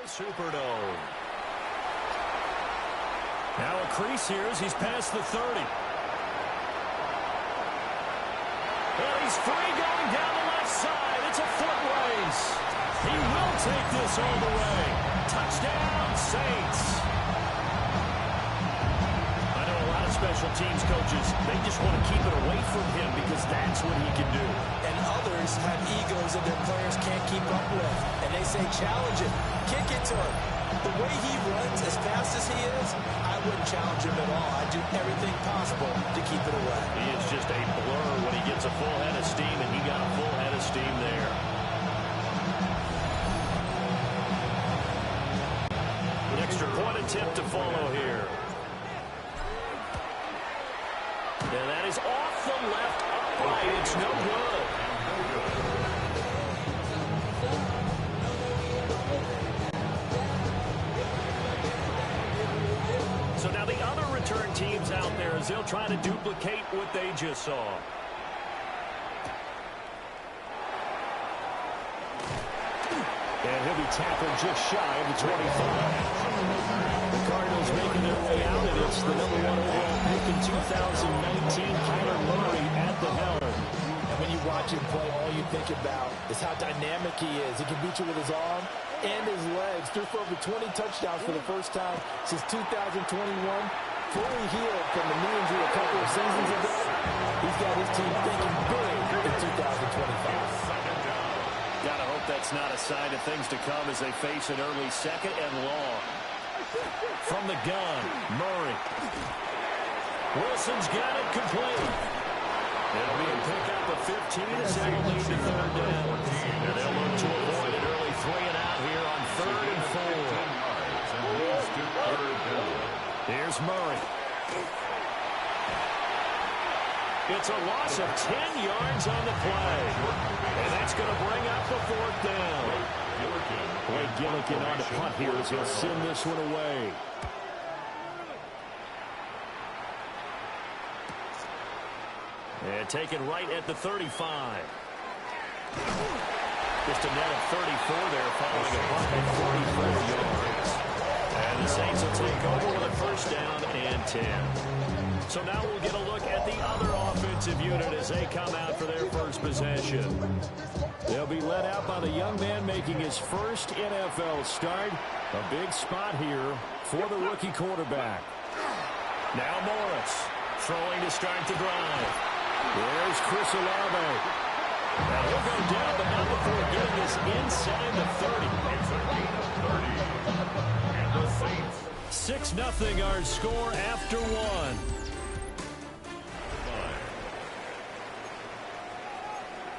Superdome. Now a crease here as he's past the 30. And he's free going down the left side. It's a foot race. He will take this all the way. Touchdown, Saints. I know a lot of special teams coaches, they just want to keep it away from him because that's what he can do. And others have egos that their players can't keep up with. And they say challenge him, kick it to him. The way he runs as fast as he is, I wouldn't challenge him at all. I'd do everything possible to keep it away. He is just a blur when he gets a full head of steam, and he got a full head of steam there. An extra point attempt to follow here. And that is off the left upright. It's no good. So now the other return teams out there as they'll try to duplicate what they just saw. And he'll be tackled just shy of the 25. The Cardinals making their way out, and it's the number 1 overall pick in 2019, Kyler Murray at the helm. And when you watch him play, all you think about is how dynamic he is. He can beat you with his arm and his legs. Threw for over 20 touchdowns for the first time since 2021. Fully healed from the knee injury a couple of seasons ago. He's got his team thinking big in 2025. Gotta hope that's not a sign of things to come as they face an early second and long. From the gun, Murray. Wilson's got it complete. It'll be a pickup of 15 as they will lead to third down. And they'll look to avoid an early 3-and-out here on 3rd and 4. Here's Murray. It's a loss of 10 yards on the play. And that's going to bring up the 4th down. Blake Gillikin on the punt here as he'll send this one away. And taken right at the 35. Just a net of 34 there following a punt at 44 yards. And the Saints will take over with a first down and 10. So now we'll get a look at the other offensive unit as they come out for their first possession. They'll be led out by the young man making his first NFL start. A big spot here for the rookie quarterback. Now Morris throwing to start the drive. There's Chris Olave. Now he'll go down, but not before getting this inside the 30. 6-0 our score after 1.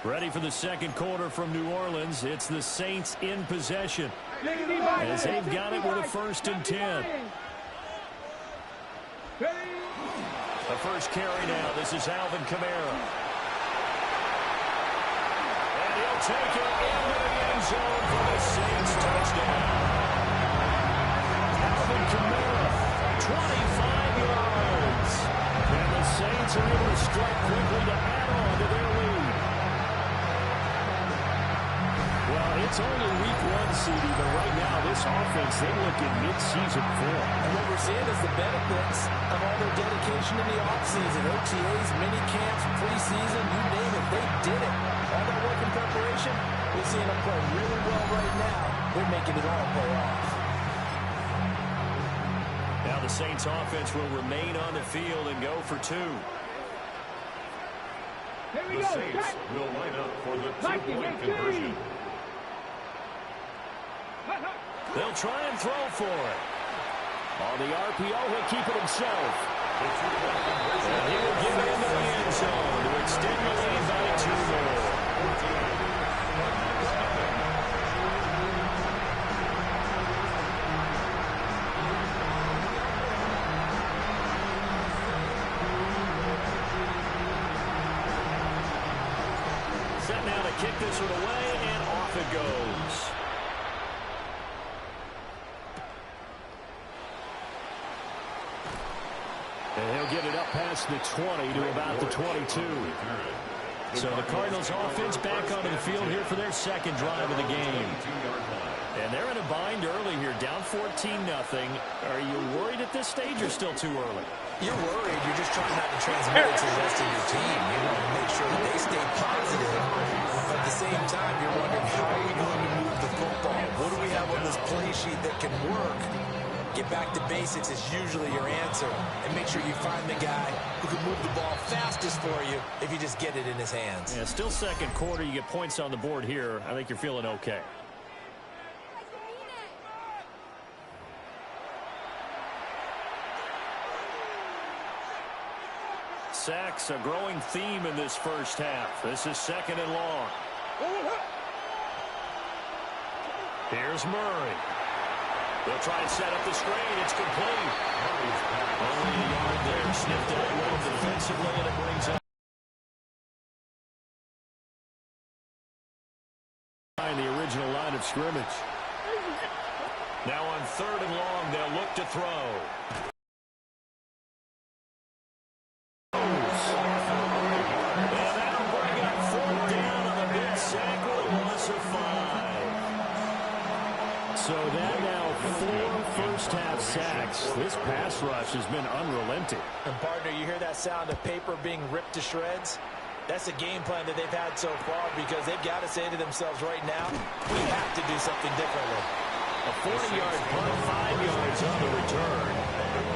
Ready for the second quarter from New Orleans. It's the Saints in possession as they've got it with a 1st and 10. The first carry now. This is Alvin Kamara. And he'll take it into the end zone for the Saints touchdown. Alvin Kamara, 25 yards. And the Saints are able to strike quickly to add on to their lead. Well, it's only week 1, CD, but right now this offense, they look in mid-season form. And what we're seeing is the benefits of all their dedication in the offseason. OTAs, mini camps, preseason, you name it, they did it. All that work in preparation, we're seeing them play really well right now. They're making it all pay off. Now the Saints offense will remain on the field and go for 2. The Saints will line up for the 2-point conversion. They'll try and throw for it. On the RPO, he'll keep it himself. And he will give it into the end zone to extend the lead by 2 more. Set now to kick this one away, and off it goes. And he'll get it up past the 20 to about the 22. So the Cardinals offense back onto the field here for their second drive of the game. And they're in a bind early here, down 14-0. Are you worried at this stage or still too early? You're worried. You're just trying not to transmit it to the rest of your team. You want to make sure that they stay positive. But at the same time, you're wondering, how are we going to move the football? What do we have on this play sheet that can work? Get back to basics is usually your answer. And make sure you find the guy who can move the ball fastest for you if you just get it in his hands. Yeah, still second quarter. You get points on the board here. I think you're feeling okay. Sacks, a growing theme in this first half. This is 2nd and long. Here's Murray. They'll try and set up the screen. It's complete. Only a yard there. Sniffed out well defensively, and it brings up the original line of scrimmage. Now on 3rd and long, they'll look to throw. So that now 4 first-half sacks. This pass rush has been unrelenting. And, partner, you hear that sound of paper being ripped to shreds? That's a game plan that they've had so far because they've got to say to themselves right now, we have to do something differently. A 40-yard punt, 5 yards on the return.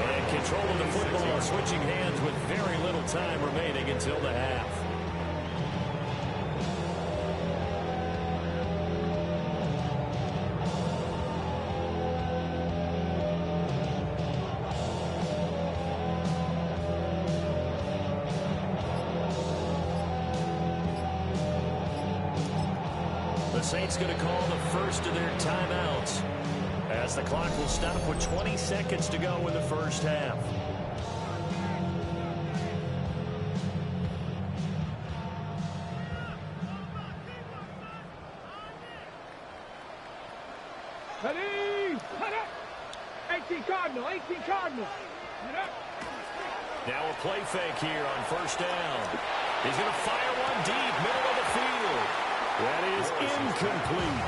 And control of the football, switching hands with very little time remaining until the half. Saints going to call the first of their timeouts as the clock will stop with 20 seconds to go in the first half. Ready? 18 Cardinal, 18 Cardinal. Now a play fake here on first down. He's going to fire one deep, middle of the field. That is incomplete.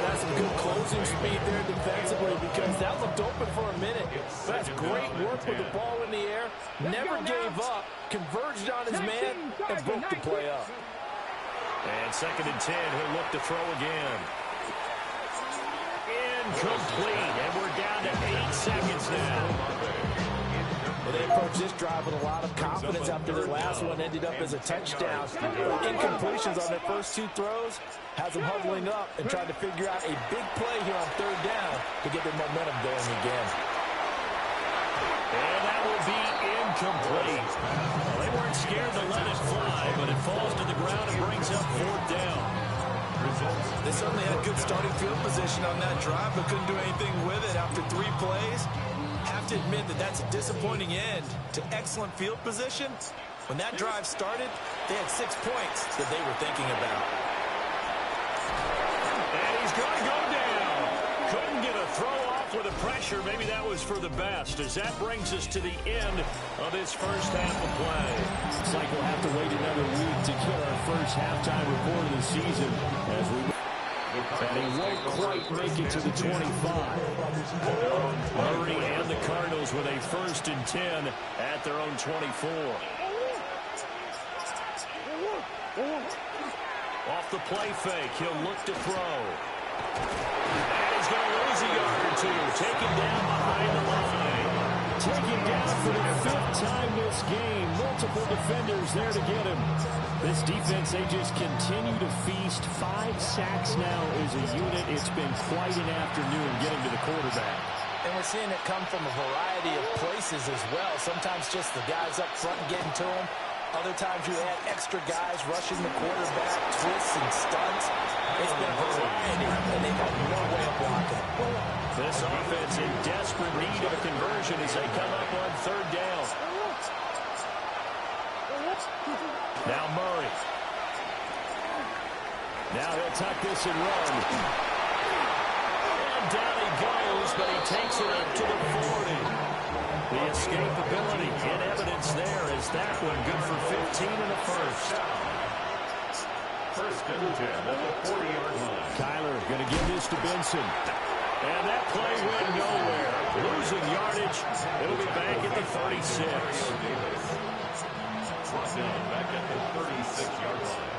That's some good closing speed there defensively because that looked open for a minute. That's great work with the ball in the air. Never gave up, converged on his man, and broke the play up. And 2nd and 10, he'll look to throw again. Incomplete, and we're down to 8 seconds now. Well, they approached this drive with a lot of confidence after their last one ended up as a touchdown. Incompletions on their first 2 throws has them huddling up and trying to figure out a big play here on 3rd down to get their momentum going again. And that will be incomplete. Well, they weren't scared to let it fly, but it falls to the ground and brings up 4th down. They certainly had good starting field position on that drive, but couldn't do anything with it after 3 plays. Have to admit that that's a disappointing end to excellent field position. When that drive started, they had 6 points that they were thinking about. And he's going to go down. Couldn't get a throw off with the pressure. Maybe that was for the best, as that brings us to the end of this first half of play. Looks like we'll have to wait another week to get our first halftime report of the season as we... And he won't quite make it to the 25. Murray and the Cardinals with a 1st and 10 at their own 24. Off the play fake, he'll look to throw. And he's going to lose a yard or 2. Taken down behind the line. Taken down for the 5th time this game. Multiple defenders there to get him. This defense, they just continue to feast. 5 sacks now as a unit. It's been quite an afternoon getting to the quarterback. And we're seeing it come from a variety of places as well. Sometimes just the guys up front getting to him. Other times you add extra guys rushing the quarterback, twists and stunts. It's been a variety, and they've had no way of blocking. This offense in desperate need of a conversion as they come up on 3rd down. Now Murray. Now he'll tuck this and run. And down he goes, but he takes it up to the 40. The escapability in evidence there is that one good for 15 in the first. 1st and 10 at the 40-yard line. Kyler going going to give this to Benson. And that play went nowhere. Losing yardage. It'll be back at the 36. Back at the 36-yard line.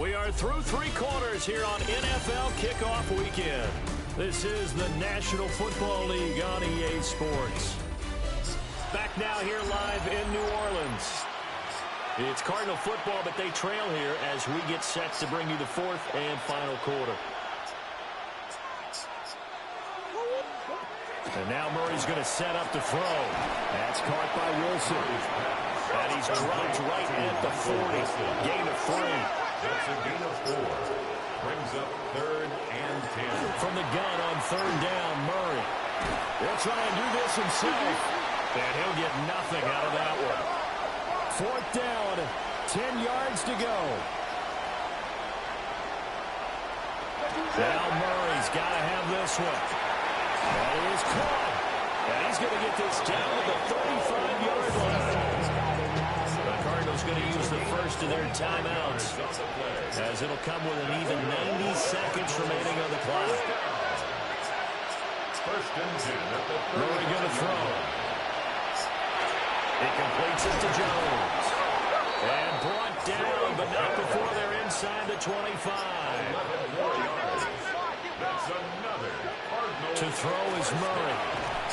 We are through three quarters here on NFL Kickoff Weekend. This is the National Football League on EA Sports. Back now here live in New Orleans. It's Cardinal football, but they trail here as we get set to bring you the fourth and final quarter. And now Murray's going to set up to throw. That's caught by Wilson. And he's dropped right at the 40. Gain of 3. That's a gain of 4. Brings up 3rd and 10. From the gun on 3rd down, Murray. He'll try and do this himself. And he'll get nothing out of that one. 4th down, 10 yards to go. Now Murray's got to have this one. And he is caught. And he's going to get this down to the 35-yard line. The Cardinals going to use the first of their timeouts, as it'll come with an even 90 seconds remaining on the clock. First and 10 at the 30. Murray going to throw. He completes it to Jones. And brought down, but not before they're inside the 25. 11 more yards. That's another Cardinal. To throw is Murray.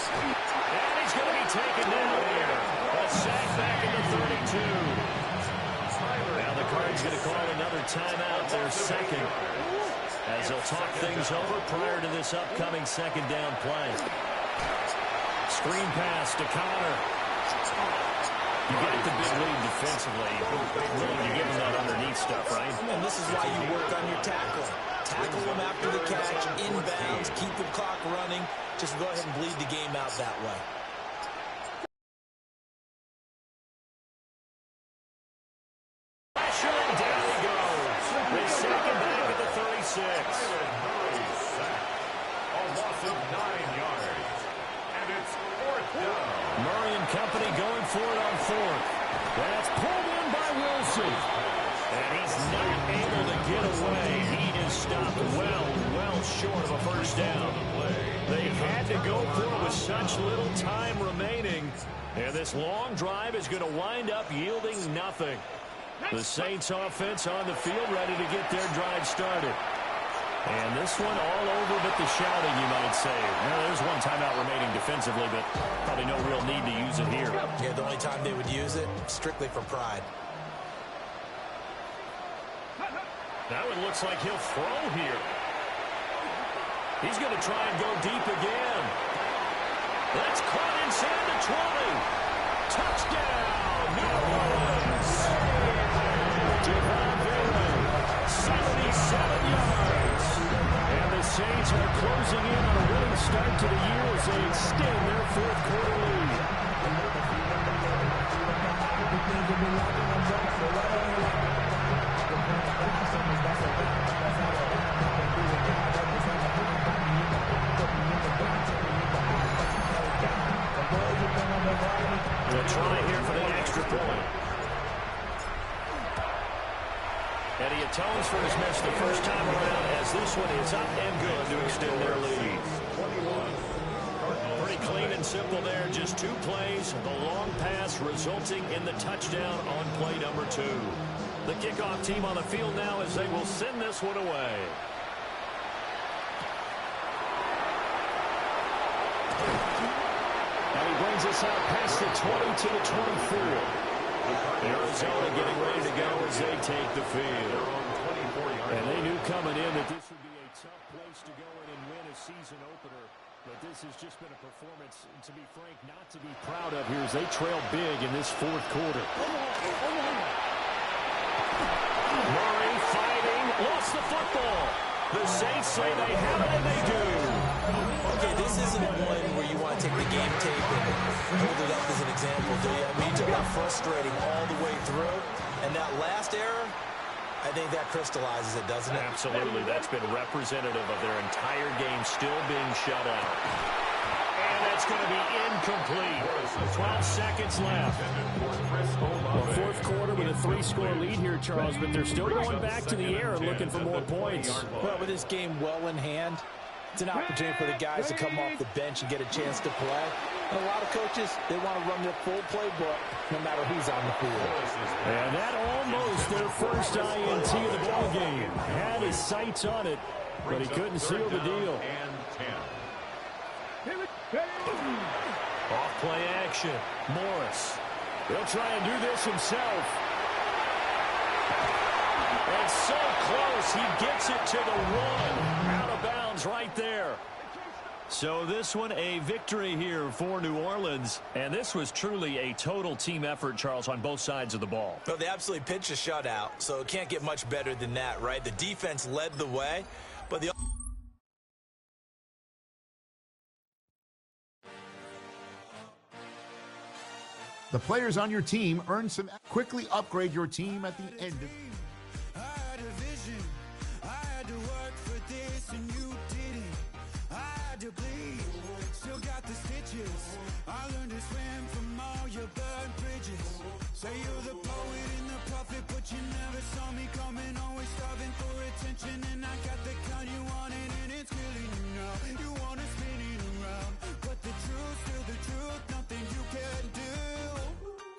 And he's going to be taken down here. A sack back in the 32. Now the Cards going to call another timeout, their second, as they'll talk things over prior to this upcoming second down play. Screen pass to Connor. You get the big lead defensively. Really, you give them that underneath stuff, right? And this is why you work on your tackling. Tackle them after the catch, inbounds, keep the clock running. Just go ahead and bleed the game out that way. Pressure, and down he goes. The second back at the 36. Murray's sack. A loss of 9 yards. And it's 4th down. Murray and company going for it on 4th. That's pulled in by Wilson. And he's not able to get away. He is stopped well short of a first down. They've had to go for it with such little time remaining. And this long drive is going to wind up yielding nothing. The Saints offense on the field ready to get their drive started. And this one all over but the shouting, you might say. Well, there's one timeout remaining defensively, but probably no real need to use it here. Yeah, the only time they would use it, strictly for pride. Now it looks like he'll throw here. He's going to try and go deep again. That's caught inside the 20. Touchdown, New Orleans. Devon Bailey, 77 yards. And the Saints are closing in on a winning start to the year as they extend their fourth quarter lead. They'll try here for the extra point. And he atones for his miss the first time around as this one is up and good to extend their lead. Pretty clean and simple there. Just 2 plays. The long pass resulting in the touchdown on play number 2. The kickoff team on the field now as they will send this one away. And he brings us out past the 20 to the 24. Arizona getting ready to go as they take the field. And they knew coming in that this would be a tough place to go in and win a season opener. But this has just been a performance, and to be frank, not to be proud of here as they trail big in this fourth quarter. Murray fighting, lost the football. The Saints say they have it, and they do. Okay, this isn't one where you want to take the game tape and hold it up as an example, do you? I mean, you talk about frustrating all the way through. And that last error, I think that crystallizes it, doesn't it? Absolutely. That's been representative of their entire game still being shut out. And that's going to be incomplete. 12 seconds left. Well, fourth quarter with with a 3-score lead here, Charles, but they're still going back to the air and looking for more points. Well, with this game well in hand, it's an opportunity for the guys to come off the bench and get a chance to play. And a lot of coaches, they want to run their full playbook no matter who's on the field. And that almost their first INT of the ball game. Had his sights on it, but he couldn't seal the deal. Off play action. Morris. He'll try and do this himself. And so close, he gets it to the 1. Out of bounds right there. So this one a victory here for New Orleans. And this was truly a total team effort, Charles, on both sides of the ball. Well, they absolutely pitched a shutout, so it can't get much better than that, right? The defense led the way, but the players on your team earn some. Quickly upgrade your team at the end of. I had a vision. I had to work for this, and you didn't. I had to bleed. Still got the stitches. I learned to swim from all your burnt bridges. Say you're the poet and the prophet, but you never saw me coming. Always starving for attention, and I got the kind you wanted, and it's killing you now. You wanna spin it around, but the truth's still the truth. Nothing you can do.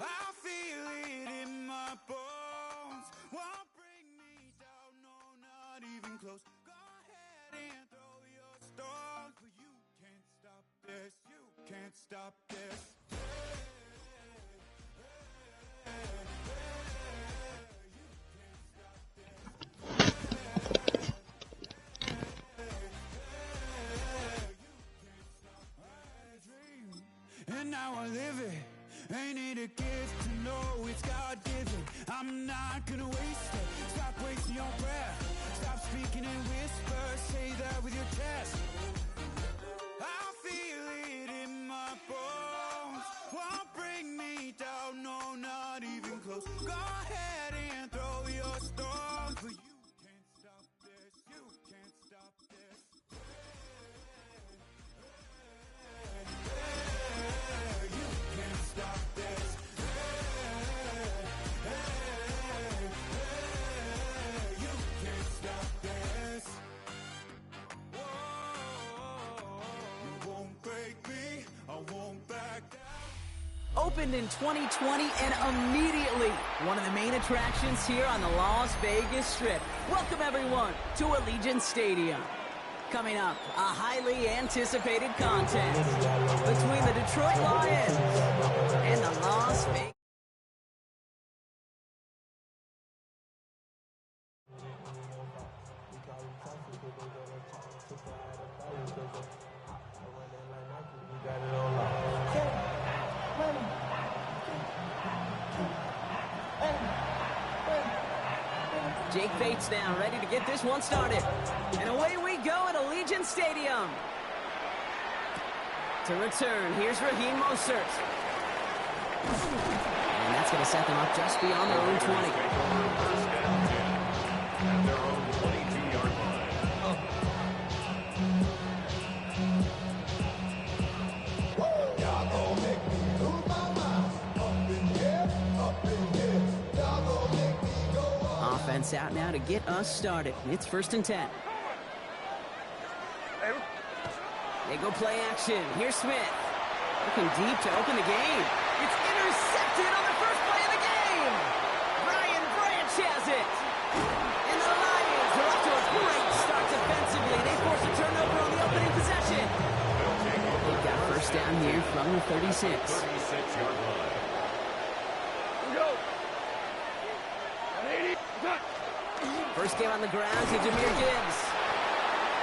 I feel it in my bones. Won't bring me down, no, not even close. Go ahead and throw your stones, but you can't stop this. You can't stop this. And now I live it. Ain't it a gift to know it's God-given? I'm not gonna waste it. Stop wasting your breath. Stop speaking in whispers. Say that with your chest. I feel it in my bones. Won't bring me down, no, not even close. Go ahead and throw your stones, but you can't stop this. You can't stop this. Opened in 2020 and immediately one of the main attractions here on the Las Vegas Strip. Welcome everyone to Allegiant Stadium. Coming up, a highly anticipated contest between the Detroit Lions and the Las Vegas. Jake Bates now, ready to get this one started. And away we go at Allegiant Stadium. To return, here's Raheem Mostert. And that's going to set them up just beyond their own 20. At their own 22-yard line. Y'all gon' make me lose my mind. Up in here, up in here. Y'all gon' make me go up. Offense out now to get us started. It's 1st and 10. They go play action. Here's Smith. Looking deep to open the game. It's intercepted on the first play of the game. Brian Branch has it. And the Lions are off to a great start defensively. They force a turnover on the opening possession. They've got first down here from the 36. 36-yard line. First game on the ground to Jahmyr Gibbs.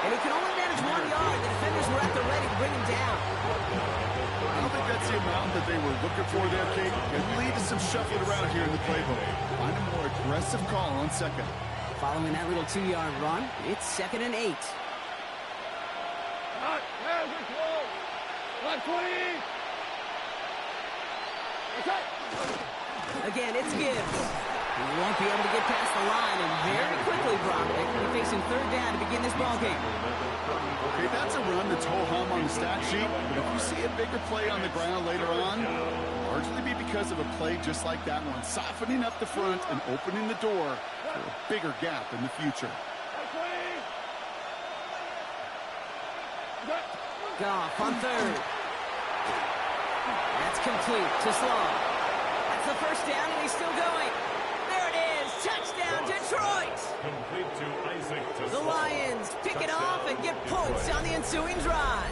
And he can only manage 1 yard. The defenders were at the ready to bring him down. I don't think that's the amount that they were looking for there, Kate. It lead to some shuffling around here in the playbook. Find a more aggressive call on second. Following that little 2-yard run, it's 2nd and 8. Again, it's Gibbs. He won't be able to get past the line, and very quickly, Brock, they're going to be facing third down to begin this ballgame. Okay, that's a run that's ho-hum on the stat sheet, but if you see a bigger play on the ground later on, largely be because of a play just like that one, softening up the front and opening the door for a bigger gap in the future. Goff on third. That's complete to Slow. That's the first down, and he's still going. There it is. Touchdown, Detroit. Complete to Isaac. The Lions pick it off and get points on the ensuing drive.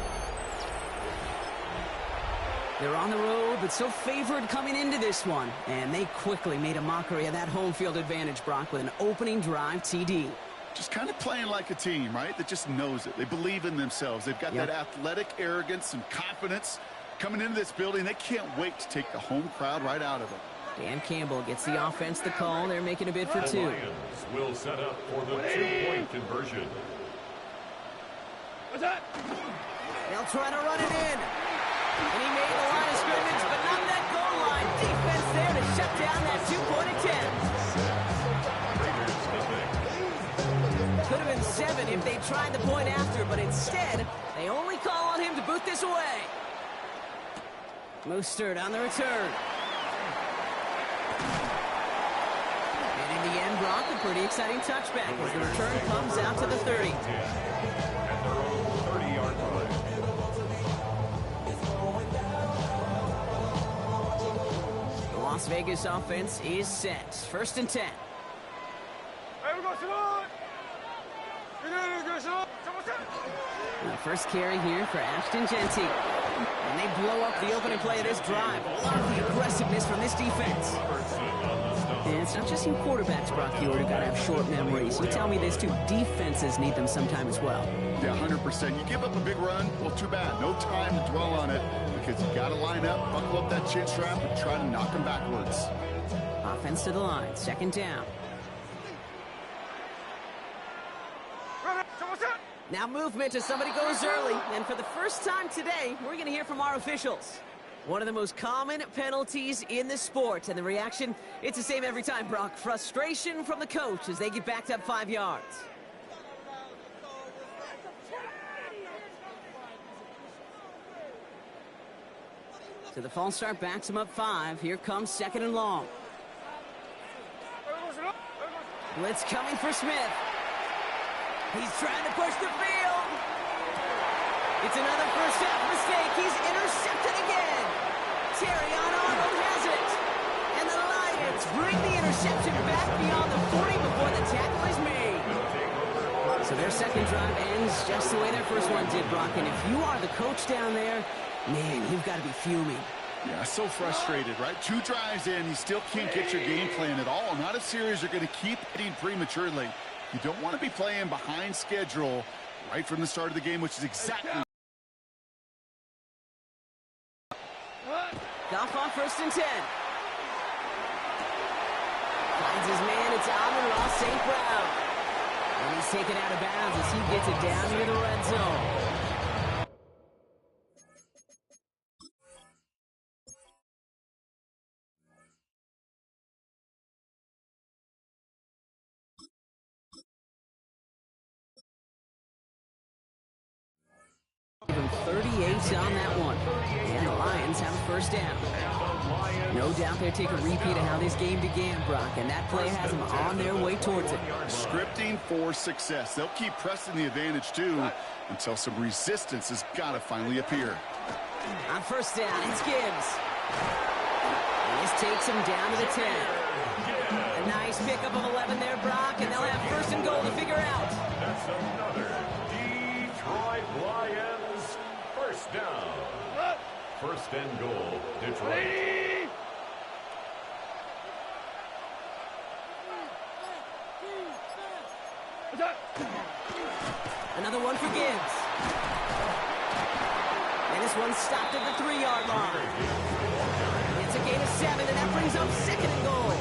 They're on the road, but so favored coming into this one. And they quickly made a mockery of that home field advantage, Brock, with an opening drive TD. Just kind of playing like a team, right? That just knows it. They believe in themselves. They've got that athletic arrogance and confidence. Coming into this building, they can't wait to take the home crowd right out of it. Dan Campbell gets the offense the call. They're making a bid for two. The Lions will set up for the two-point conversion. What's that? They'll try to run it in. And he made the line of scrimmage, but not that goal line. Defense there to shut down that two-point attempt. Could have been 7 if they tried the point after, but instead, they only call on him to boot this away. Mostert on the return. And in the end, Brock, a pretty exciting touchback as the return comes out to the 30. At their own 30-yard line. The Las Vegas offense is set. 1st and 10. Hey, we go, Simone! The first carry here for Ashton Genty. And they blow up the opening play of this drive. A lot of the aggressiveness from this defense. And it's not just you quarterbacks, Brock Hewitt, who got to have short memories. You tell me this too. Defenses need them sometime as well. Yeah, 100%. You give up a big run, well, too bad. No time to dwell on it because you got to line up, buckle up that chin strap, and try to knock them backwards. Offense to the line. 2nd down. Now movement as somebody goes early. And for the first time today, we're going to hear from our officials. One of the most common penalties in the sport. And the reaction, it's the same every time, Brock. Frustration from the coach as they get backed up 5 yards. So the false start backs him up 5. Here comes 2nd and long. Blitz coming for Smith. He's trying to push the field. It's another first half mistake. He's intercepted again. Terrion Arnold has it. And the Lions bring the interception back beyond the 40 before the tackle is made. So their second drive ends just the way their first one did, Brock. And if you are the coach down there, man, you've got to be fuming. Yeah, so frustrated, right? 2 drives in, you still can't get your game plan at all. Not a series you're going to keep hitting prematurely. You don't want to be playing behind schedule right from the start of the game, which is exactly. Goff on 1st and 10. Finds his man, it's Amon-Ra St. Brown. And he's taken out of bounds as he gets it down near the red zone. Even 38 on that one. And the Lions have a first down. No doubt they'll take a repeat of how this game began, Brock, and that play has them on their way towards it. Scripting for success. They'll keep pressing the advantage, too, until some resistance has got to finally appear. On 1st down, it's Gibbs. And this takes him down to the 10. A nice pickup of 11 there, Brock, and they'll have 1st and goal to figure out. That's another Detroit Lions first down. 1st and goal, Detroit. Another one for Gibbs. And this one stopped at the 3-yard line. It's a gain of 7, and that brings up 2nd and goal.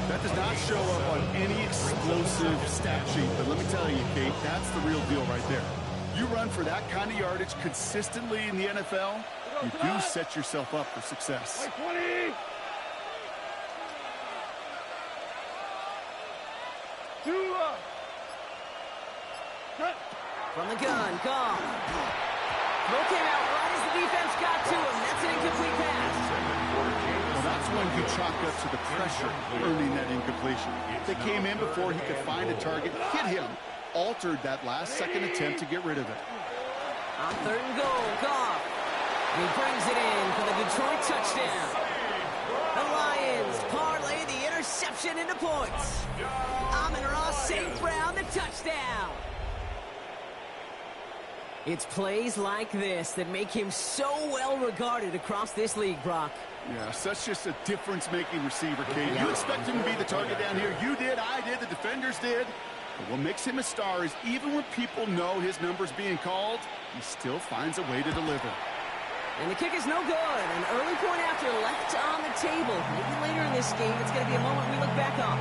That does not show up on any explosive stat sheet, but let me tell you, Kate, that's the real deal right there. You run for that kind of yardage consistently in the NFL, you do set yourself up for success. From the gun, Goff. Throw came out right as the defense got to him. That's an incomplete pass. Well, that's when he chalked up to the pressure, earning that incompletion. They came in before he could find a target, hit him, altered that last-second attempt to get rid of it. On 3rd and goal, Goff. And he brings it in for the Detroit touchdown. The Lions parlay the interception into points. Amon-Ra St. Brown, the touchdown. It's plays like this that make him so well regarded across this league, Brock. Yeah, such just a difference-making receiver, Kate. You expect him to be the target down here. You did, I did, the defenders did. But what makes him a star is even when people know his number's being called, he still finds a way to deliver. And the kick is no good. An early point after left on the table. Maybe later in this game, it's going to be a moment we look back on.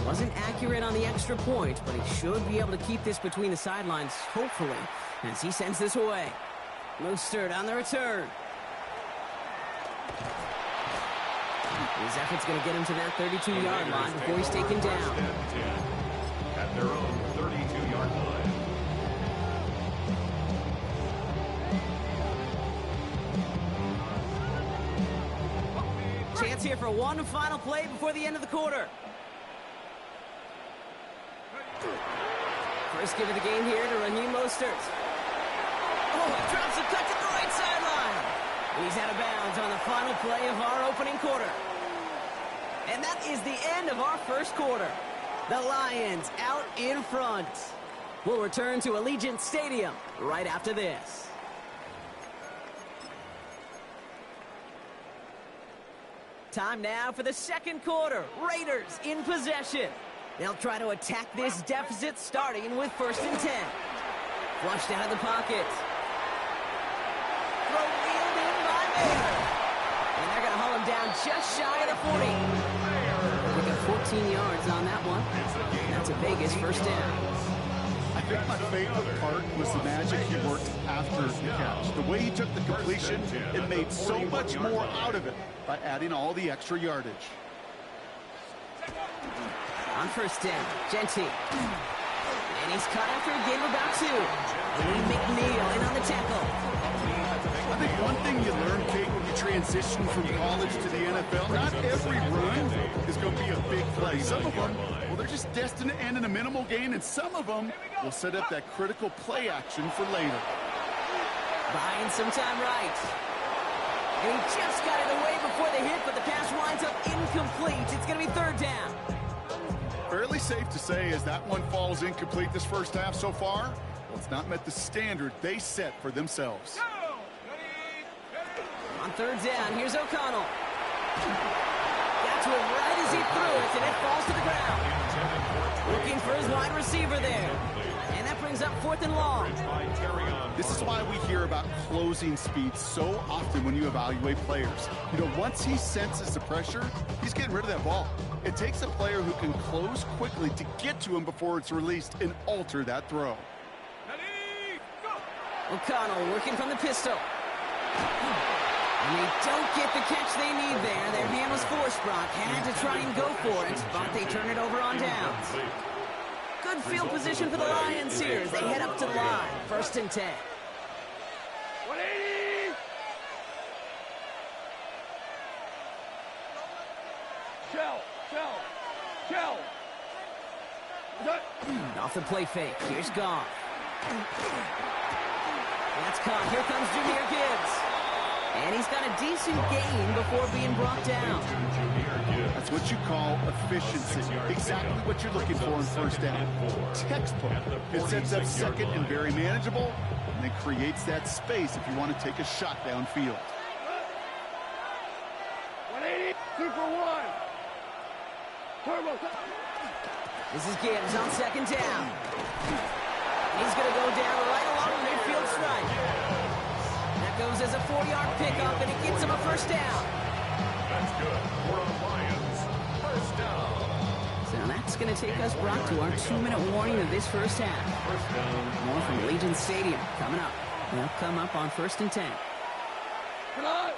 Wasn't accurate on the extra point, but he should be able to keep this between the sidelines, hopefully, as he sends this away. Mostert on the return. His effort's going to get him to that 32-yard line before he's taken down. At their own 32-yard line. Chance here for one final play before the end of the quarter. First give of the game here to Raheem Mostert. Oh, he drops a cut to the right sideline. He's out of bounds on the final play of our opening quarter. And that is the end of our first quarter. The Lions out in front. We'll return to Allegiant Stadium right after this. Time now for the second quarter. Raiders in possession. They'll try to attack this deficit starting with 1st and 10. Flushed out of the pocket. Throw wheeled in by Baker. And they're going to haul him down just shy of the 40. We got 14 yards on that one. That's a Vegas first down. I think my favorite part was the magic he worked after the catch. The way he took the completion, it made so much more out of it by adding all the extra yardage. On 1st down, Genty. And he's caught after a gain of about 2. Lee McNeil in on the tackle. I think one thing you learn, Kate, when you transition from college to the NFL, not every run is going to be a big play. Some of them, well, they're just destined to end in a minimal gain, and some of them will set up that critical play action for later. Buying some time right. And he just got it away before the hit, but the pass winds up incomplete. It's going to be 3rd down. Fairly safe to say as that one falls incomplete this first half so far, well, it's not met the standard they set for themselves. On 3rd down, here's O'Connell. Got to him right as he threw it, and it falls to the ground. Looking for his wide receiver there. And that brings up 4th and long. This is why we hear about closing speed so often when you evaluate players. You know, once he senses the pressure, he's getting rid of that ball. It takes a player who can close quickly to get to him before it's released and alter that throw. O'Connell working from the pistol. And they don't get the catch they need there. Their hand was forced, Brock. Had to try and go for it, but they turn it over on downs. Good field position for the Lions here as they head up to the line. 1st and 10. 180! Shell! Off the play fake. Here's Goff. That's caught. Here comes Jahmyr Gibbs. And he's got a decent gain before being brought down. That's what you call efficiency. Exactly what you're looking for in 1st down. Textbook. It sets up 2nd and very manageable, and then creates that space if you want to take a shot downfield. 180! 2 for 1! Turbo! This is Gibbs on 2nd down. He's going to go down right along the midfield stripe. That goes as a 4-yard pickup, and it gets him a 1st down. That's good for a Lions first down. So that's going to take us, Brock, to our 2-minute warning of this first half. First down. More from Legion Stadium coming up. They'll come up on 1st and 10. Come on.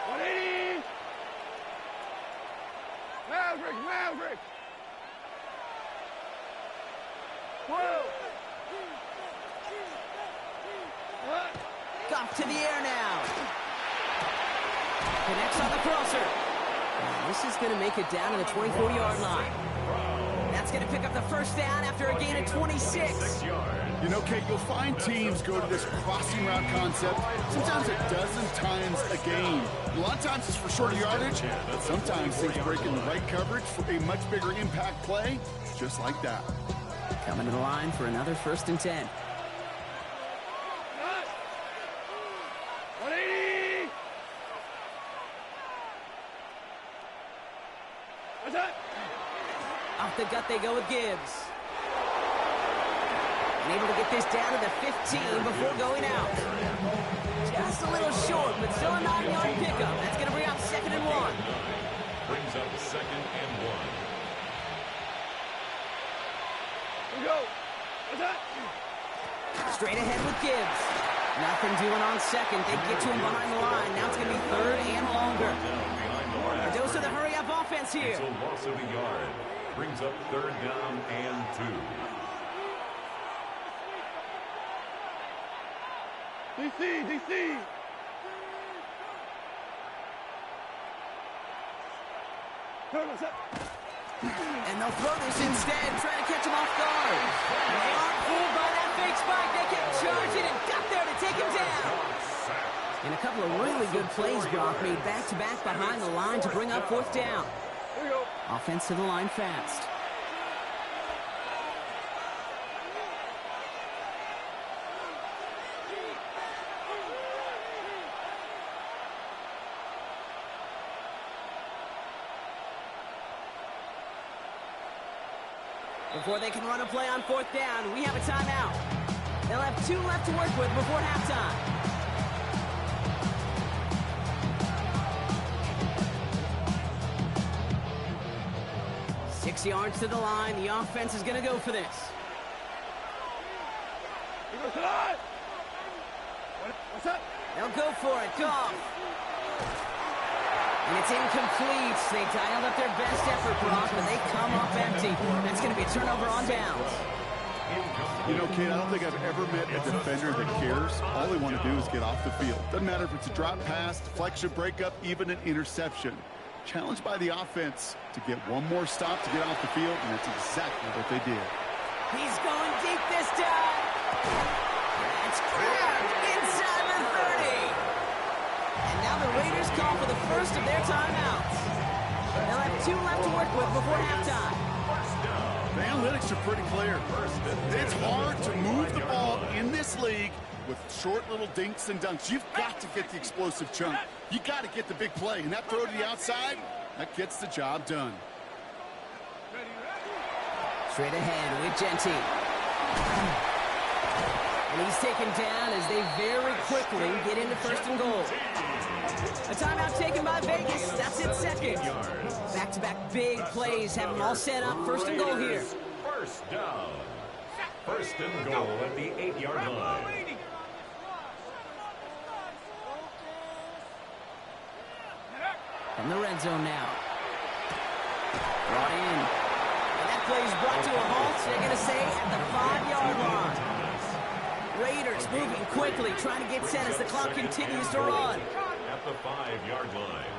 180. Maverick. Whoa. What? Goff to the air now. Connects on the crosser. And this is going to make it down to the 24-yard line. That's going to pick up the first down after a gain of 26. You know, Kate, you'll find teams go to this crossing route concept sometimes a dozen times a game. A lot of times it's for shorter yardage, but sometimes things break in the right coverage for a much bigger impact play, just like that. Coming to the line for another 1st and 10. 180. What's that? Off the gut they go with Gibbs. And able to get this down to the 15 before going out. Just a little short, but still a 9-yard pickup. That's going to bring up 2nd and 1. Brings up 2nd and 1. Here we go. What's that? Straight ahead with Gibbs. Nothing doing on 2nd. They get to him behind the line. Now it's going to be 3rd and longer. A dose of the hurry-up offense here. It's a loss of a yard. Brings up 3rd down and 2. DC. What's that? And they'll throw this instead, trying to catch him off guard. They are pulled by that fake spike. They kept charging and got there to take him down. And a couple of really good plays, Brock, made back-to-back behind the line to bring up 4th down. Here we go. Offense to the line fast. Before they can run a play on 4th down, we have a timeout. They'll have 2 left to work with before halftime. Six yards to the line. The offense is going to go for this. Here goes tonight. What's that? They'll go for it. Goff. And it's incomplete. They dialed up their best effort, Brock, but they come off empty. That's going to be a turnover on downs. You know, Kate, I don't think I've ever met a defender that cares. All they want to do is get off the field. Doesn't matter if it's a drop pass, deflection, breakup, even an interception. Challenged by the offense to get one more stop to get off the field, and that's exactly what they did. He's going deep this time. That's grabbed inside the 30. And now the Raiders call for the first of their timeouts. They'll have 2 left to work with before halftime. The analytics are pretty clear. It's hard to move the ball in this league with short little dinks and dunks. You've got to get the explosive chunk. You got to get the big play. And that throw to the outside, that gets the job done. Straight ahead with Genty. And he's taken down as they very quickly get into 1st and goal. A timeout taken by Vegas. That's it, 2nd. Back-to-back big plays have them all set up. 1st and goal here. First down. 1st and goal at the 8-yard line. From the red zone now. Brought in. And that play is brought to a halt. They're going to say at the 5-yard line. Raiders moving quickly, trying to get set as the clock continues to run. At the 5-yard line.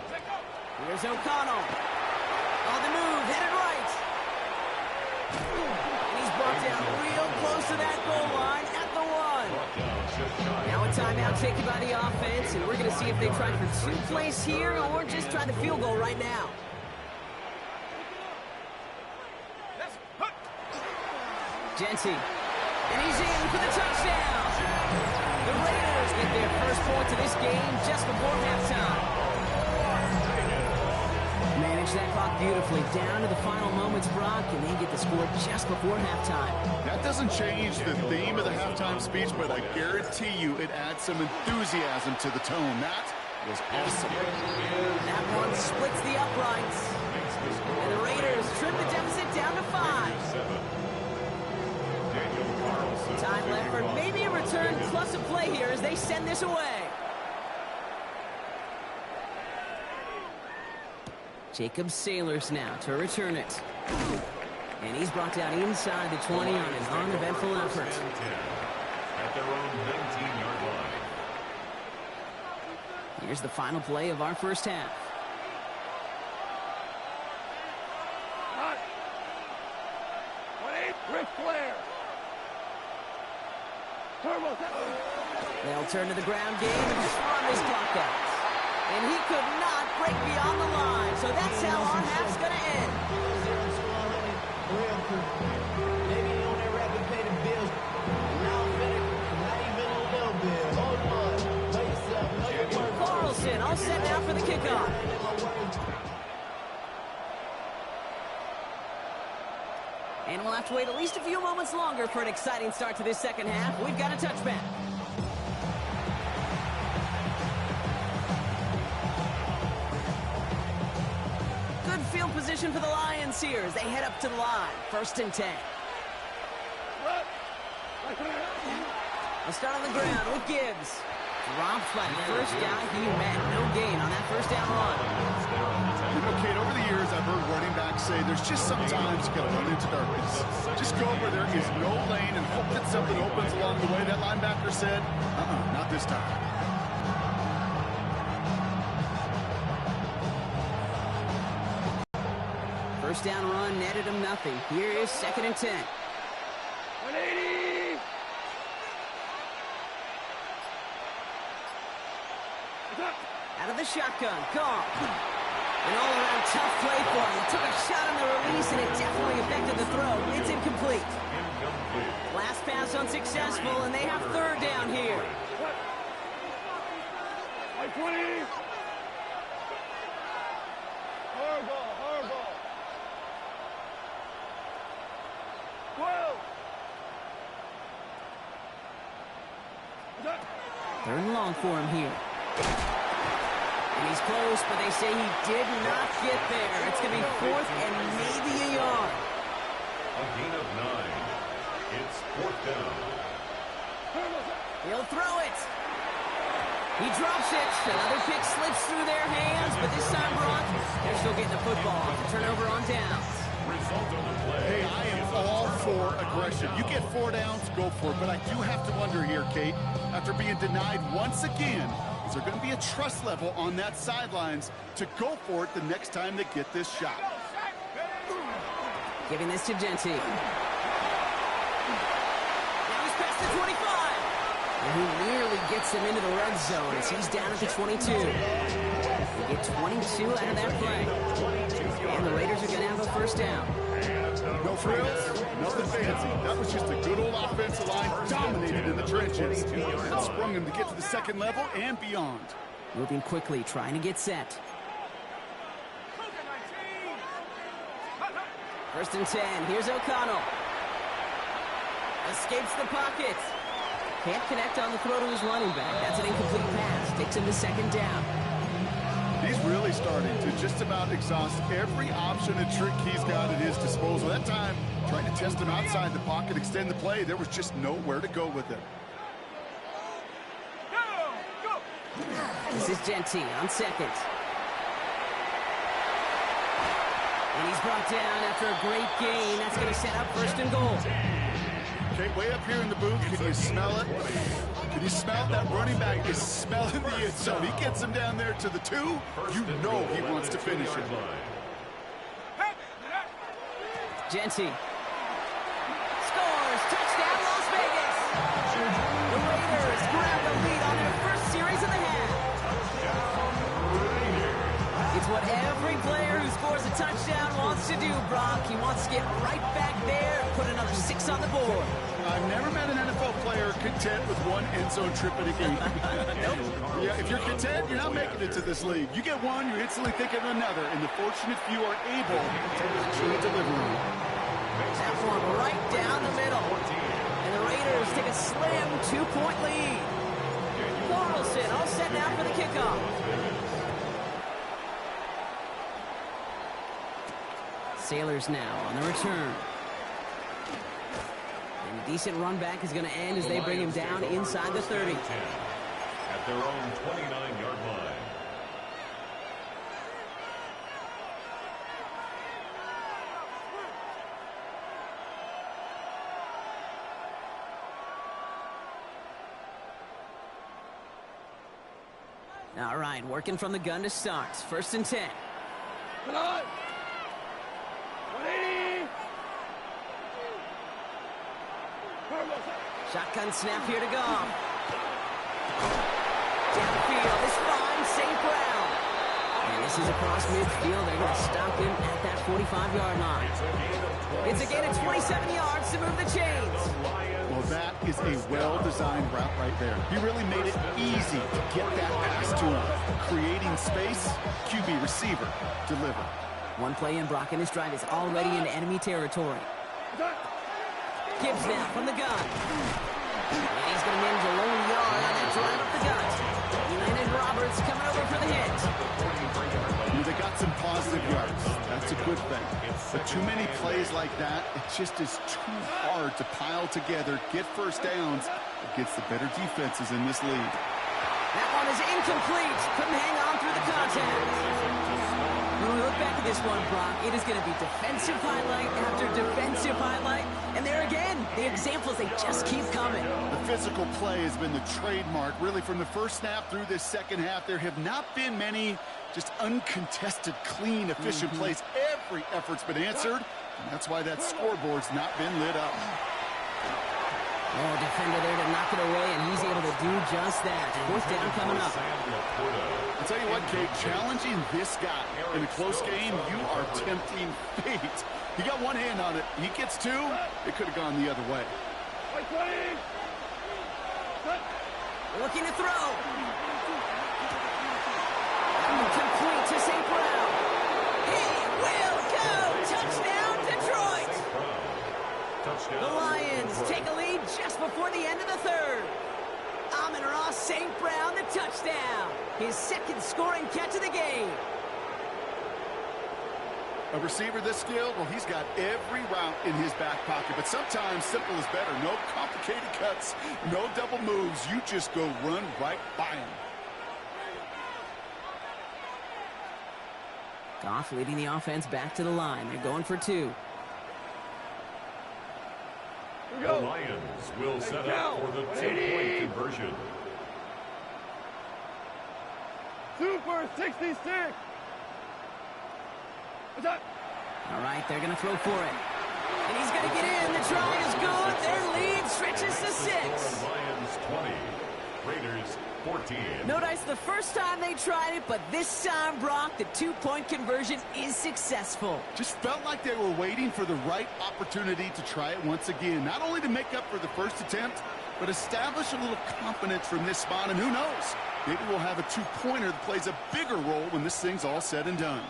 Here's O'Connell. On the move, headed right. And he's brought down real close to that goal line at the 1. Now a timeout taken by the offense, and we're going to see if they try for 2 plays here or just try the field goal right now. Genty. And he's in for the touchdown. The Raiders get their first points of this game just before halftime. Manage that clock beautifully down to the final moments, Brock, and they get the score just before halftime. That doesn't change the theme of the halftime speech, but I guarantee you it adds some enthusiasm to the tone. That was awesome. That one splits the uprights. And the Raiders trim the deficit down to 5. Time left for maybe a return plus a play here as they send this away. Jacob Sailors now to return it. And he's brought down inside the 20 on an uneventful effort. At their own 19-yard line. Here's the final play of our first half. Ric Flair. Turbo. They'll turn to the ground game and just run this clock out. And he could not break beyond the line. So that's how our half's going to end. Maybe they don't ever pay the bills. Now not even a little bit. Hold on. Know yourself. Know your worth. Carlson all set now for the kickoff. And we'll have to wait at least a few moments longer for an exciting start to this second half. We've got a touchback. Good field position for the Lions here as they head up to the line. 1st and 10. They'll start on the ground with Gibbs. Dropped by the first guy he met. No gain on that first down run. You know, Kate, over the years, I've heard running backs say there's just sometimes you got to run into darkness. Just go where there is no lane and hope that something opens along the way. That linebacker said, not this time. First down run netted him nothing. Here is 2nd and 10. 180. Out of the shotgun, Goff. An all-around tough play for him. He took a shot on the release, and it definitely affected the throw. It's incomplete. Last pass unsuccessful, and they have 3rd down here. 20. Horrible. 12. 3rd and long for him here. And he's close, but they say he did not get there. It's going to be 4th and maybe a yard. A gain of 9. It's 4th down. He'll throw it. He drops it. Another pick slips through their hands, but this time, Brock, they're still getting the football. Turnover on downs. Result of the play. Hey, I am all for aggression. You get 4 downs, go for it. But I do have to wonder here, Kate, after being denied once again, is there going to be a trust level on that sidelines to go for it the next time they get this shot? Giving this to Genty. Now he's past the 25. And he nearly gets him into the red zone as he's down at the 22. They get 22 out of that play. And the Raiders are going to have a first down. No frills, nothing fancy. That was just a good old offensive line dominated in the trenches. It sprung him to get to the second level and beyond. Moving quickly, trying to get set. 1st and 10. Here's O'Connell. Escapes the pocket. Can't connect on the throw to his running back. That's an incomplete pass. Takes him to 2nd down. He's really starting to just about exhaust every option and trick he's got at his disposal. That time, trying to test him outside the pocket, extend the play, there was just nowhere to go with it. This is Genty on 2nd. And he's brought down after a great gain. That's going to set up 1st and goal. Okay, way up here in the booth, can you smell it? Can you smell it? That running back is smelling the end zone. He gets him down there to the 2. You know he wants to finish it. Genty. Scores! Touchdown, Las Vegas! The Raiders grab the lead on their first series of the half. It's what every player who scores a touchdown wants to do, Brock. He wants to get right back there and put another 6 on the board. I've never met an NFL player content with one end zone trip in a game. Nope. Yeah, if you're content, you're not making it to this league. You get one, you're instantly thinking of another, and the fortunate few are able to actually deliver on it. That one right down the middle. And the Raiders take a slim 2-point lead. Carlson all set now for the kickoff. Sailors now on the return. And a decent run back is going to end as they bring him down inside the 30. At their own 29-yard line. All right, working from the gun to start. 1st and 10. Come on. 180. Shotgun snap here to go. Downfield is fine, St. Brown. And this is across midfield. They're going to stop him at that 45-yard line. It's a gain of 27 yards to move the chains. Well, that is a well-designed route right there. He really made it easy to get that pass to him. Creating space, QB receiver, deliver. One play in, Brock, and his drive is already into enemy territory. Gibbs now from the gun. And he's going to manage a lone yard on that drive up the gut. Landon Roberts coming over for the hit. They got some positive yards. That's a good thing. But too many plays like that, it just is too hard to pile together, get first downs against the better defenses in this league. That one is incomplete. Couldn't hang on through the contact. When we look back at this one, Brock, it is going to be defensive highlight after defensive highlight. And there again, the examples, they just keep coming. The physical play has been the trademark, really, from the first snap through this second half. There have not been many just uncontested, clean, efficient plays. Every effort's been answered, and that's why that scoreboard's not been lit up. Oh, defender there to knock it away, and he's able to do just that. 4th down coming up. I'll tell you what, Kate, challenging this guy in a close game, you are tempting fate. He got one hand on it. He gets two. It could have gone the other way. Looking to throw. Complete to St. Brown. He will go. Touchdown, Detroit. The Lions take a lead just before the end of the 3rd. Amon-Ra St. Brown, the touchdown. His 2nd scoring catch of the game. A receiver this skilled, well, he's got every route in his back pocket. But sometimes simple is better. No complicated cuts, no double moves. You just go run right by him. Goff leading the offense back to the line. They're going for 2. The Lions will set up for the 2-point conversion. Super 66. All right, they're going to throw for it. And he's going to get in. The try is good. Their lead stretches to 6. Lions 20, Raiders 14. Notice the first time they tried it, but this time, Brock, the 2-point conversion is successful. Just felt like they were waiting for the right opportunity to try it once again. Not only to make up for the first attempt, but establish a little confidence from this spot. And who knows, maybe we'll have a 2-pointer that plays a bigger role when this thing's all said and done.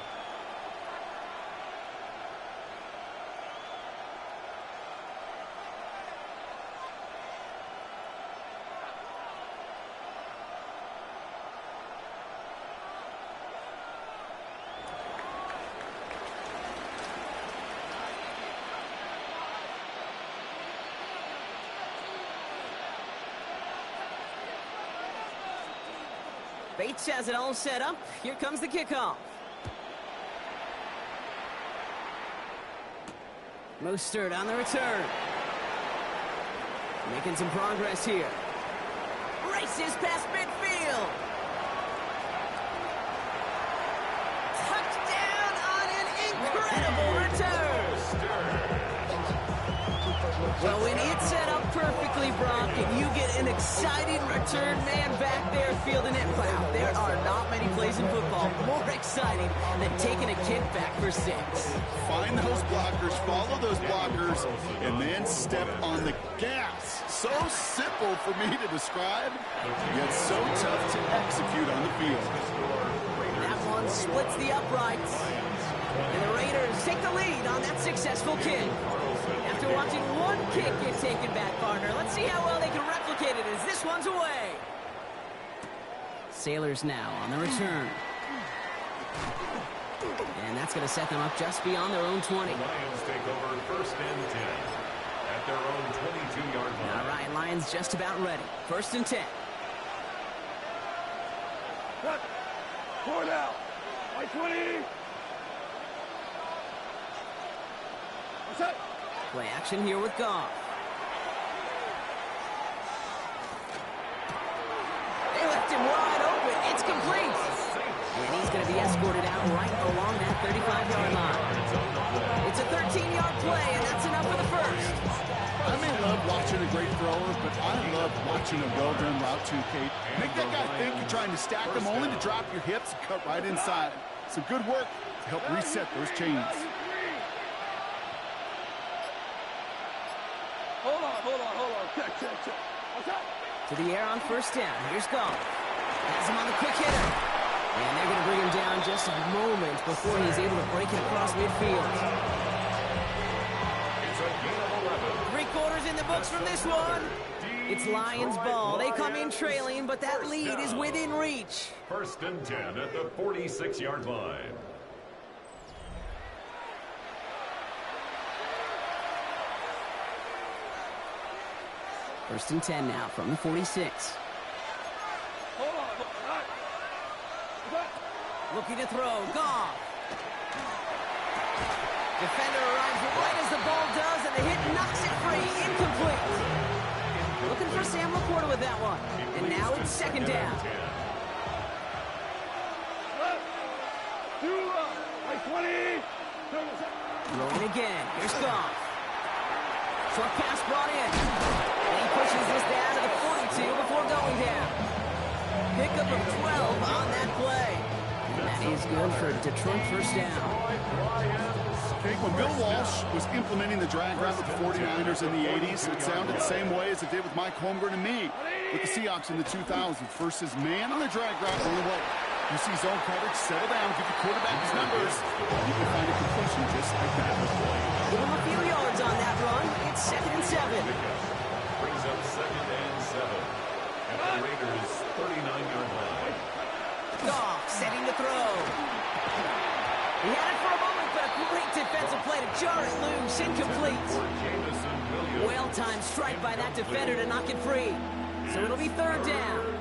Bates has it all set up. Here comes the kickoff. Mostert on the return. Making some progress here. Races past midfield. Touchdown on an incredible return. Well, when it's set up perfectly, Brock, and you get an exciting return man back there fielding it, wow, there are not many plays in football more exciting than taking a kickback for 6. Find those blockers, follow those blockers, and then step on the gas. So simple for me to describe, yet so tough to execute on the field. That one splits the uprights. And the Raiders take the lead on that successful kick. After watching one kick get taken back, partner, let's see how well they can replicate it as this one's away. Sailors now on the return. And that's going to set them up just beyond their own 20. The Lions take over 1st and 10 at their own 22-yard line. All right, Lions just about ready. 1st and 10. Cut. 4 down. By 20. What's that? Play action here with Goff. They left him wide open. It's complete. And he's going to be escorted out right along that 35-yard line. It's a 13-yard play, and that's enough for the first. I may love watching a great thrower, but I love watching a well-done route too, Kate. Make that guy think you're trying to stack them only to drop your hips and cut right inside. Some good work to help reset those chains. Hold on. Check. What's that? To the air on 1st down. Here's Goff. Has him on the quick hitter. And they're going to bring him down just a moment before he's able to break it across midfield. It's a gain of 11. 3 quarters in the books from this one. It's Lions ball. They come in trailing, but that lead is within reach. 1st and 10 at the 46-yard line. First and 10 now from the 46. Hold on. Looking to throw. Goff. Defender arrives right as the ball does, and the hit knocks it free. Incomplete. Looking for Sam Laporta with that one. And now it's 2nd down. By 20. Rolling again. Here's Goff. Short pass brought in. And he pushes this down to the 42 before going down. Pickup of 12 on that play. And that is good for Detroit 1st down. Okay, when Bill Walsh was implementing the drag route with the 49ers in the 80s, it sounded the same way as it did with Mike Holmgren and me with the Seahawks in the 2000s. Versus man on the drag route on the way. You see zone coverage, settle down, give the quarterback his numbers, and you can find a completion just like that. Give him a few yards on that run. It's 2nd and 7. Brings up 2nd and 7 at the Raiders' 39-yard line. Goff setting to throw. He had it for a moment, but a great defensive play to jar it loose. Incomplete. Well-timed strike by that defender to knock it free. So it'll be 3rd down.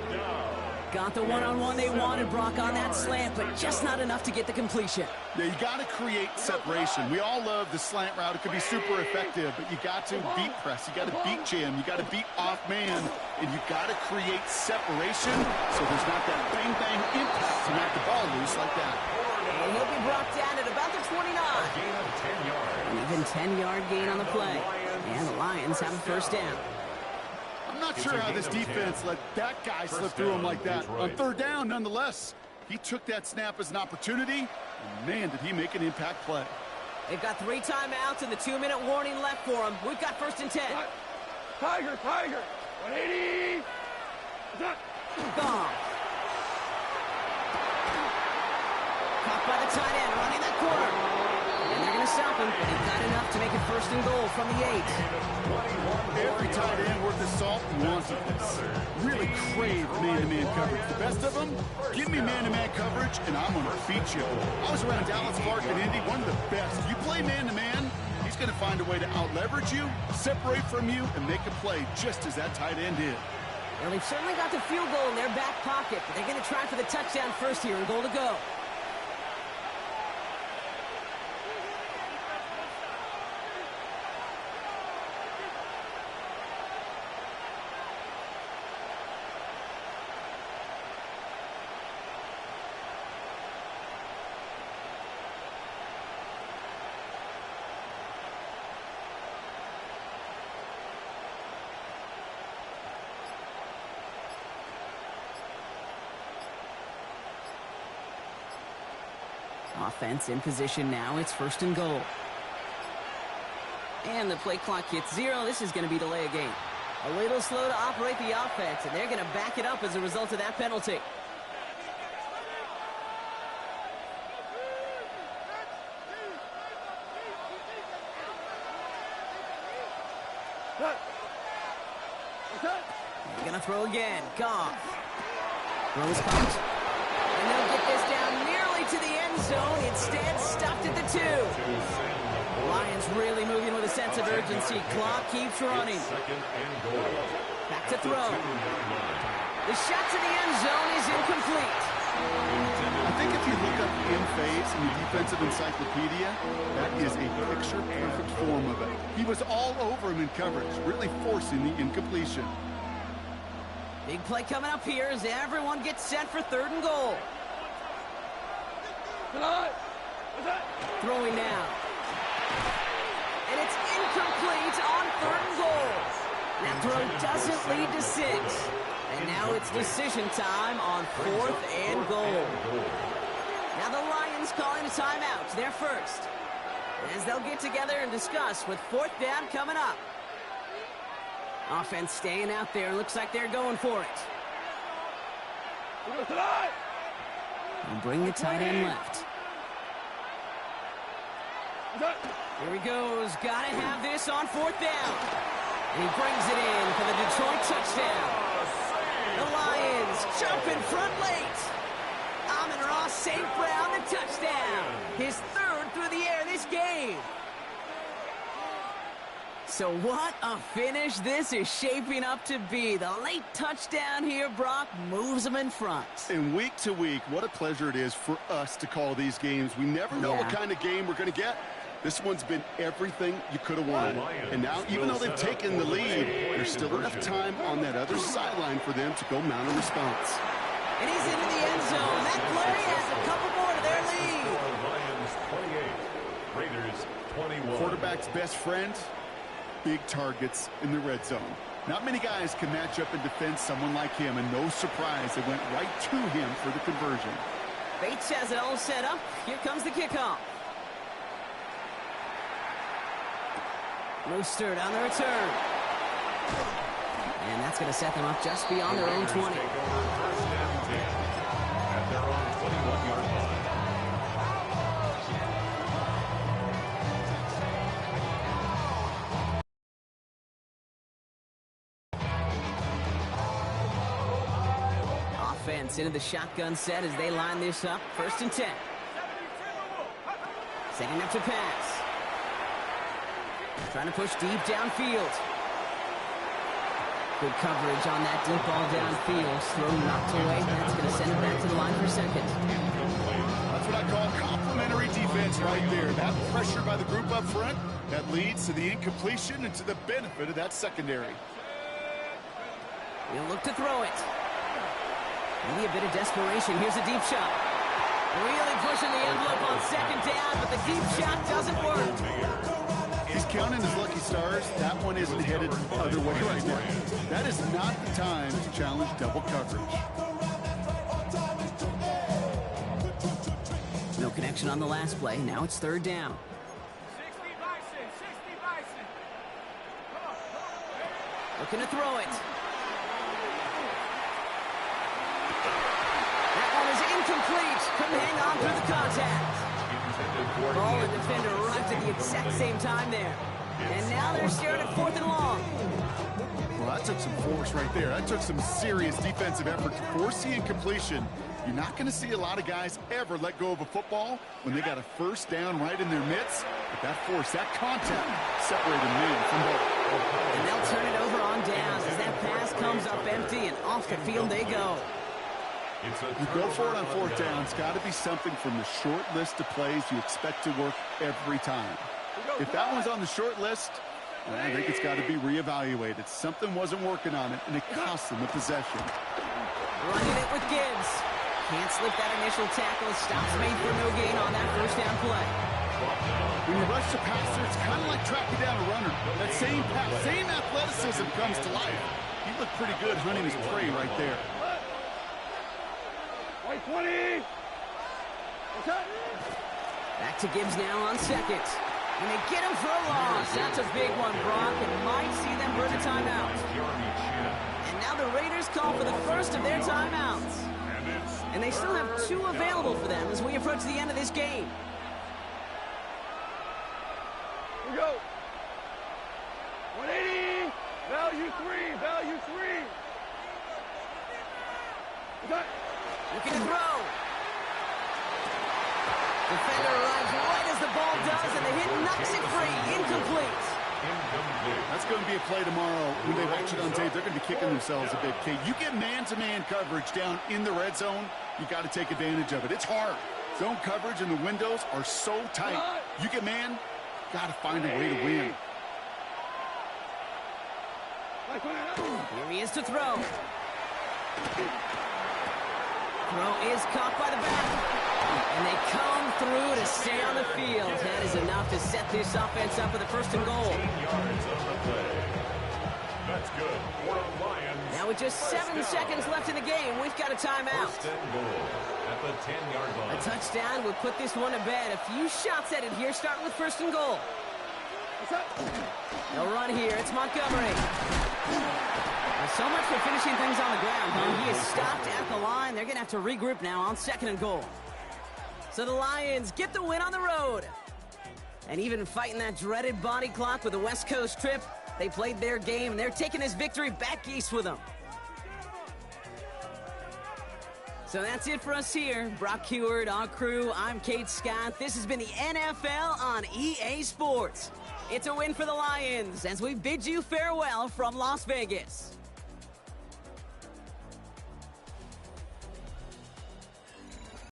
Got the one-on-one they wanted, Brock, on that slant, but just not enough to get the completion. Yeah, you got to create separation. We all love the slant route. It could be super effective, but you got to beat press. You got to beat jam. You got to beat off man, and you got to create separation so there's not that bang-bang impact to knock the ball loose like that. And he'll be brought down at about the 29. Gain of 10 yards. An even 10-yard gain on the play. And the Lions have a 1st down. I'm not sure how this defense let that guy slip through him like that. On 3rd down, nonetheless, he took that snap as an opportunity, and man, did he make an impact play. They've got 3 timeouts and the 2-minute warning left for them. We've got 1st and 10. Tiger. 180. Goff. Caught by the tight end, running that corner. And they're going to stop him, but he got enough to make it 1st and goal from the 8. Every tight end worth his salt wanted this. Really crave man-to-man coverage. The best of them, give me man-to-man coverage, and I'm going to beat you. I was around Dallas, Clark, and Indy, one of the best. If you play man-to-man, he's going to find a way to out-leverage you, separate from you, and make a play just as that tight end did. Well, they've certainly got the field goal in their back pocket, but they're going to try for the touchdown first here and goal to go. Offense in position now. It's 1st and goal. And the play clock hits 0. This is going to be delay a game. A little slow to operate the offense, and they're going to back it up as a result of that penalty. They're going to throw again. Goff. Throws pumped. And they'll get this down nearly to the end zone. Instead, stopped at the 2. Lions really moving with a sense of urgency. Clock keeps running. Back to throw. The shot to the end zone is incomplete. I think if you look up in phase in the defensive encyclopedia, that is a picture-perfect form of it. He was all over him in coverage, really forcing the incompletion. Big play coming up here as everyone gets set for 3rd and goal. Throwing now. And it's incomplete on 3rd and goal. That throw doesn't lead to 6. And now it's decision time on 4th and goal. Now the Lions calling a timeout. They're first. As they'll get together and discuss with 4th down coming up. Offense staying out there. Looks like they're going for it. And bring the tight end left. Here he goes. Got to have this on 4th down. And he brings it in for the Detroit touchdown. The Lions jump in front late. Amon-Ra St. Brown, the touchdown. His 3rd through the air this game. So what a finish this is shaping up to be. The late touchdown here, Brock, moves them in front. And week to week, what a pleasure it is for us to call these games. We never know what kind of game we're going to get. This one's been everything you could have won. And now, even though they've taken the lead, there's still enough time on that other sideline for them to go mount a response. And he's into the end zone. That play adds a couple more to their lead. Lions 28, Raiders 21. Quarterback's best friend, big targets in the red zone. Not many guys can match up and defend someone like him, and no surprise, they went right to him for the conversion. Bates has it all set up. Here comes the kickoff. Rooster on the return. And that's going to set them up just beyond their own 20. At their own 21-yard line. Offense into the shotgun set as they line this up. 1st and 10. Setting up to pass. Trying to push deep downfield. Good coverage on that deep ball downfield. Throw knocked away. That's going to send it back to the line for 2nd. That's what I call complementary defense right there. That pressure by the group up front, that leads to the incompletion and to the benefit of that secondary. He'll look to throw it. Maybe a bit of desperation. Here's a deep shot. Really pushing the envelope on 2nd down, but the deep shot doesn't work. He's counting his lucky stars. That one isn't headed the other way right now. That is not the time to challenge double coverage. No connection on the last play. Now it's 3rd down. 60 Bison. Looking to throw it. That one is incomplete. Couldn't hang on through the contact. Ball and defender arrived at the exact same time there. And now they're staring at 4th and long. Well, that took some force right there. That took some serious defensive effort to force the incompletion. You're not going to see a lot of guys ever let go of a football when they got a 1st down right in their midst. But that force, that contact, separated man from ball. And they'll turn it over on downs as that pass comes up empty and off the field they go. You go for it on 4th down. It's got to be something from the short list of plays you expect to work every time. If that one's on the short list, I think it's got to be reevaluated. Something wasn't working on it, and it cost them a possession. Running it with Gibbs. Can't slip that initial tackle. Stops made for no gain on that 1st down play. When you rush the passer, it's kind of like tracking down a runner. That same pass, same athleticism comes to life. He looked pretty good hunting his prey right there. 20. Back to Gibbs now on 2nd. And they get him for a loss. That's a big one, Brock. It might see them burn a timeout. And now the Raiders call for the first of their timeouts. And they still have 2 available for them as we approach the end of this game. Here we go. 180. Value 3. Looking to throw. Defender arrives right as the ball does, and the hit knocks it free. Incomplete. That's going to be a play tomorrow. When they watch it on tape, they're going to be kicking themselves a bit. Okay, you get man-to-man coverage down in the red zone, you got to take advantage of it. It's hard. Zone coverage and the windows are so tight. You get man, got to find a way to win. Here he is to throw. Throw is caught by the back. And they come through to stay on the field. That is enough to set this offense up with a 1st and goal. 10 yards on the play. That's good for the Lions. Now with just 7 seconds left in the game, we've got a timeout. 1st and goal at the 10-yard line. A touchdown will put this one to bed. A few shots at it here, starting with 1st and goal. They'll run here. It's Montgomery. So much for finishing things on the ground, huh? He is stopped at the line. They're going to have to regroup now on 2nd and goal. So the Lions get the win on the road. And even fighting that dreaded body clock with the West Coast trip, they played their game, and they're taking this victory back east with them. So that's it for us here. Brock Heward, our crew, I'm Kate Scott. This has been the NFL on EA Sports. It's a win for the Lions as we bid you farewell from Las Vegas.